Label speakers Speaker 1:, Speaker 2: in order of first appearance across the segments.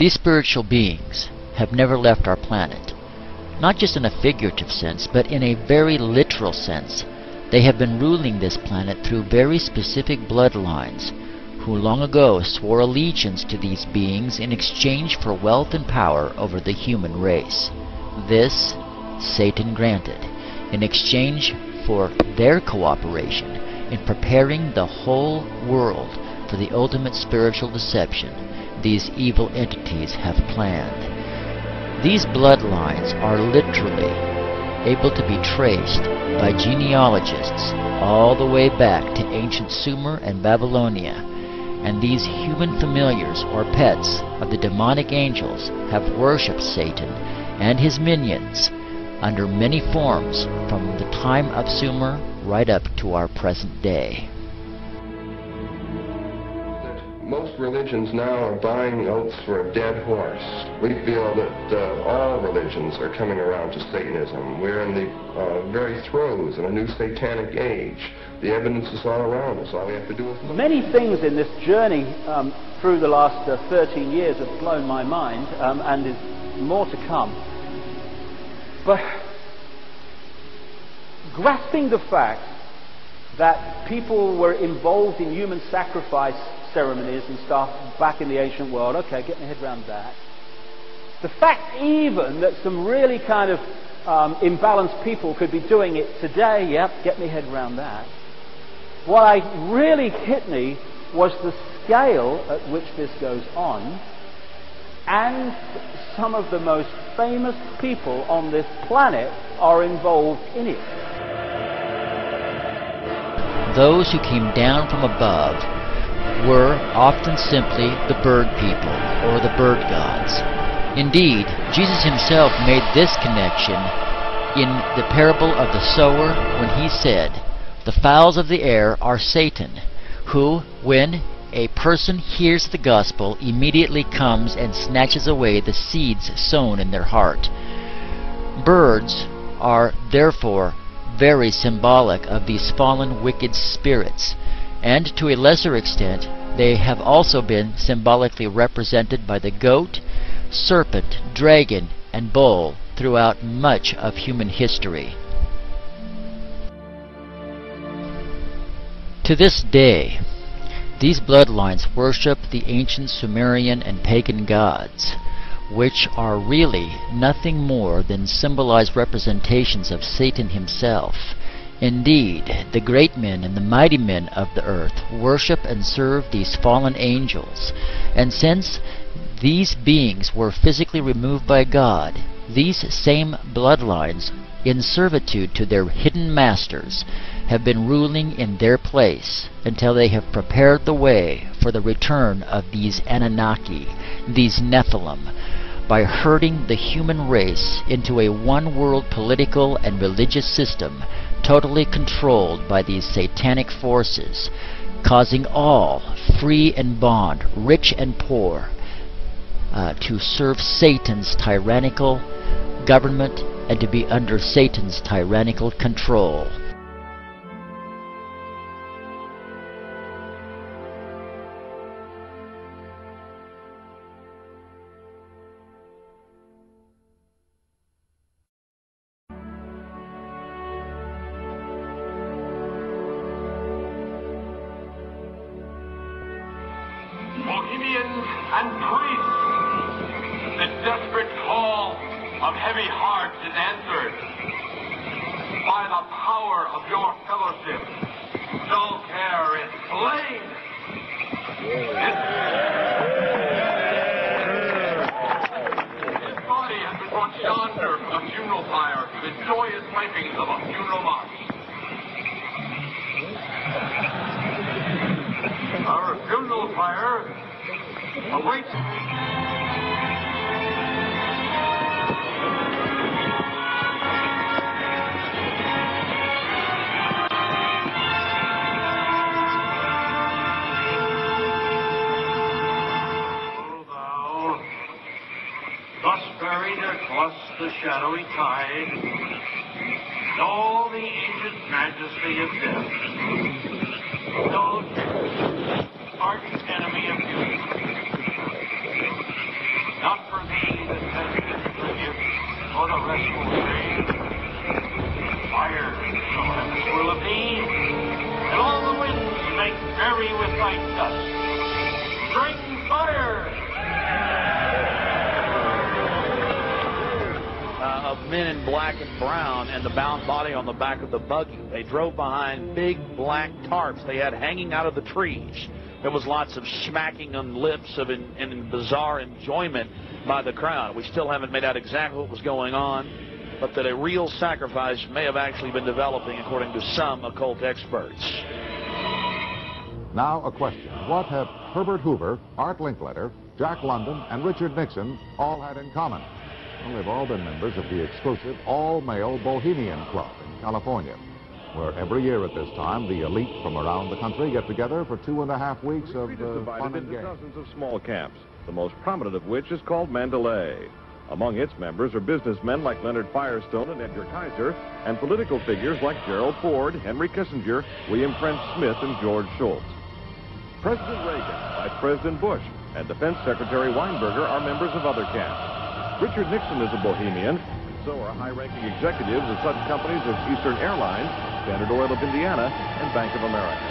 Speaker 1: These spiritual beings have never left our planet, not just in a figurative sense, but in a very literal sense. They have been ruling this planet through very specific bloodlines, who long ago swore allegiance to these beings in exchange for wealth and power over the human race. This Satan granted, in exchange for their cooperation in preparing the whole world for the ultimate spiritual deception these evil entities have planned. These bloodlines are literally able to be traced by genealogists all the way back to ancient Sumer and Babylonia, and these human familiars or pets of the demonic angels have worshipped Satan and his minions under many forms from the time of Sumer right up to our present day.
Speaker 2: Most religions now are buying oaths for a dead horse. We feel that all religions are coming around to Satanism. We're in the very throes of a new satanic age. The evidence is all around us. All we have to do is look.
Speaker 3: Many things in this journey through the last 13 years have blown my mind, and is more to come. But grasping the fact that people were involved in human sacrifice ceremonies and stuff back in the ancient world, okay, get my head around that. The fact even that some really kind of imbalanced people could be doing it today, yep, get my head around that. What really hit me was the scale at which this goes on, and some of the most famous people on this planet are involved in it.
Speaker 1: Those who came down from above were often simply the bird people or the bird gods. Indeed, Jesus himself made this connection in the parable of the sower when he said, "The fowls of the air are Satan, who, when a person hears the gospel, immediately comes and snatches away the seeds sown in their heart." Birds are therefore very symbolic of these fallen wicked spirits, and to a lesser extent they have also been symbolically represented by the goat, serpent, dragon, and bull throughout much of human history. To this day, these bloodlines worship the ancient Sumerian and pagan gods, which are really nothing more than symbolized representations of Satan himself. Indeed, the great men and the mighty men of the earth worship and serve these fallen angels, and since these beings were physically removed by God, these same bloodlines, in servitude to their hidden masters, have been ruling in their place until they have prepared the way for the return of these Anunnaki, these Nephilim, by herding the human race into a one-world political and religious system totally controlled by these satanic forces, causing all, free and bond, rich and poor, to serve Satan's tyrannical government and to be under Satan's tyrannical control.
Speaker 4: Bohemians and priests, the desperate call of heavy hearts is answered. By the power of your fellowship, dull care is slain. His body has been brought yonder from the funeral pyre to the joyous pipings of a funeral march. Our funeral pyre awaits. O thou, thus buried across the shadowy tide, in all the ancient majesty of death, thou art the enemy of beauty. for the rest will say, fire shall have its will of me, and all the winds make merry with thy dust. Bring fire!
Speaker 5: Of men in black and brown and the bound body on the back of the buggy. They drove behind big black tarps they had hanging out of the trees. There was lots of smacking on lips in bizarre enjoyment by the crowd. We still haven't made out exactly what was going on, but that a real sacrifice may have actually been developing according to some occult experts.
Speaker 6: Now a question. What have Herbert Hoover, Art Linkletter, Jack London, and Richard Nixon all had in common? Well, they've all been members of the exclusive all-male Bohemian Club in California, where every year at this time, the elite from around the country get together for 2.5 weeks of fun and games.
Speaker 7: Dozens of small camps, the most prominent of which is called Mandalay. Among its members are businessmen like Leonard Firestone and Edgar Kaiser, and political figures like Gerald Ford, Henry Kissinger, William French Smith, and George Shultz. President Reagan, Vice President Bush, and Defense Secretary Weinberger are members of other camps. Richard Nixon is a Bohemian, and so are high-ranking executives of such companies as Eastern Airlines, Standard Oil of Indiana, and Bank of America.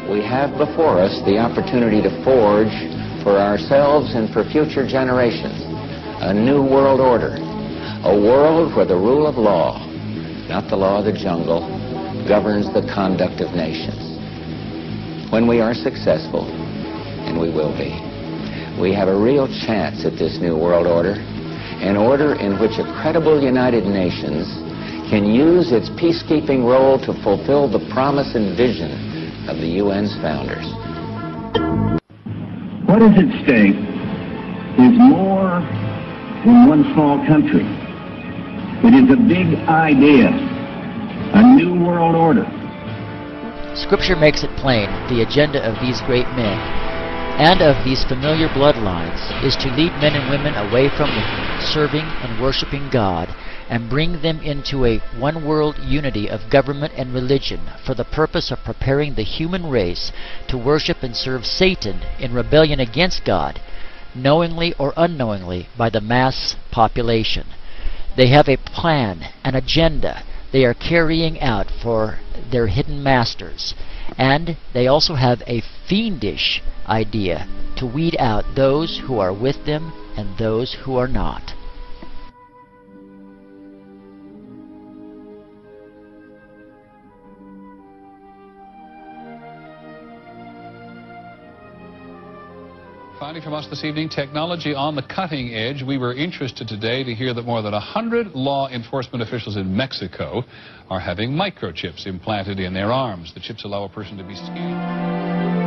Speaker 8: We have before us the opportunity to forge for ourselves and for future generations a new world order, a world where the rule of law, not the law of the jungle, governs the conduct of nations. When we are successful, and we will be, we have a real chance at this new world order, an order in which a credible United Nations can use its peacekeeping role to fulfill the promise and vision of the UN's founders.
Speaker 9: What is at stake is more than one small country. It is a big idea, a new world order.
Speaker 1: Scripture makes it plain the agenda of these great men and of these familiar bloodlines is to lead men and women away from serving and worshiping God and bring them into a one-world unity of government and religion for the purpose of preparing the human race to worship and serve Satan in rebellion against God, knowingly or unknowingly, by the mass population. They have a plan, an agenda they are carrying out for their hidden masters, and they also have a fiendish idea to weed out those who are with them and those who are not.
Speaker 10: Finally from us this evening, technology on the cutting edge. We were interested today to hear that more than 100 law enforcement officials in Mexico are having microchips implanted in their arms. The chips allow a person to be scanned.